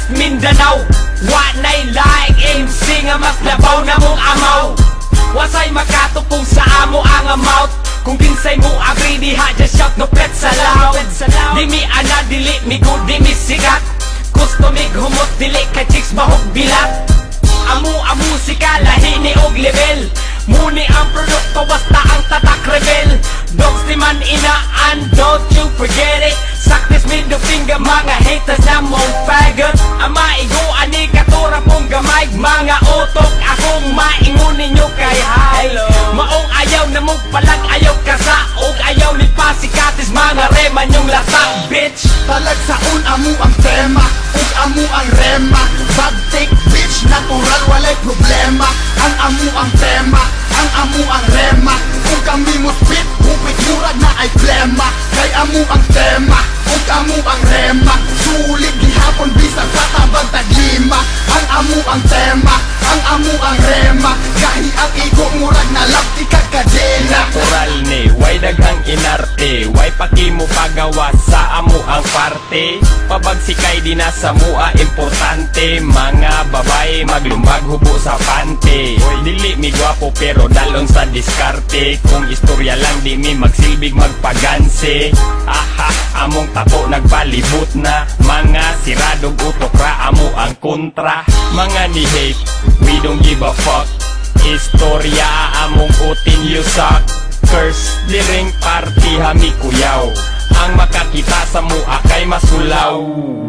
West Mindanao. Wa nay laing MC nga mas labaw na mong amaw. Wasay makatupong sa amo ang amount. Kung kinsay mo agree diha, just shout no pet sa loud. Di mi ana dili mi good di mi sikat. Gusto mi humot dili ka chicks mahog bilat. Amo ang musika lahi ni og level. Muni ang produkto basta ang tatak rebel. Dogs di man inaan, don't you forget it. Saktis middle finger mga haters na mong faggot. Ang maigo ani katura pong gamay. Mga utok akong maingon ninyo kay hi. Maong ayaw na mong palag ayaw kasaog. Ayaw ni pasikatis mga reman yung lasa bitch. Talagsaon amo ang tema ug amo ang rema. Bad take bitch, natural walay problema. Ang amo ang tema, ang amo ang rema. Kung kami mo spit, hupit murag na ay plema. Kay amo ang tema, ug amo ang rema. Sulit gihapon bisag patabang taglima. Ang amo ang tema, ang amo ang rema. Gahi ang igo murag na lapti kag kadena. Natural ni, way daghang inarte. Way pakimo pagawa sa amo ang parte. Pabagsikay di na sa mua importante. Mga babae maglumbag hubo sa pante. Dili mi gwapo pero dalon sa diskarte. Kung istorya lang di mi magsilbig magpaganse. Aha, among tapo nagpalibot na. Mga siradong utok ra amo ang kontra. Mga ni hate, we don't give a fuck. Istorya among utin you suck. Curse, diring party hami kuyaw. Ang makakita sa mua kay masulaw.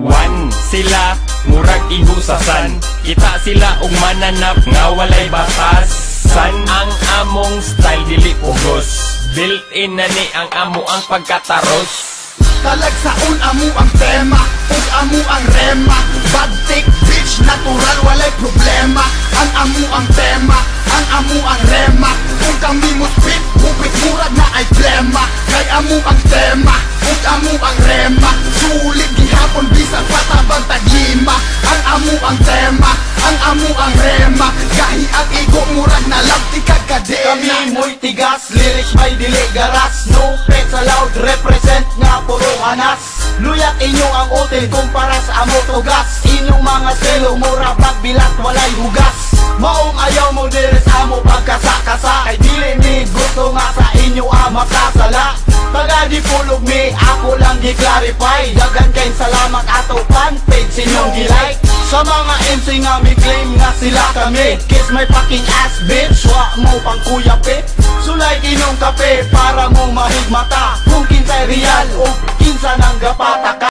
One sila, murag ibusasan. Kita sila og mananap nga walay batasan. Ang among style dili pugos. Built-in na ni ang amo ang pagkataros. Talagsaon amo ang tema ug amo ang rema. Bad take bitch, natural walay problema. Ang amo ang tema, ang amo ang rema. Kung kami mo spit, hupit murag na ay plema. Kay amo ang tema, ug amo ang rema. Sulit gihapon bisag patabang taglima. Ang amo ang tema, ang amo ang rema. Gahi ang igo murag na lapti kag kadena. Kami mo'y tigas, lyrics may dili garas. No pet sa loud, represent nga puro hanas. Luyat inyo ang util kumpara sa amo tugas. Inyong mga selo, mura pagbilat, walay hugas. Maong ayaw mo diri sa amo pagkasa-kasa. Kay dili mi gusto nga sa inyo makasala. Taga di pulog mi, ako lang gi-clarify. Dagan kay salamat ato fanpage inyong gi-like. Sa mga MC nga mi claim nga sila kami. Kiss my fucking ass bitch, wa mo pang kuyapi. Sulay kinong kape para mo mahigmata. Kung kinsay real o kinsa nang gapata ka.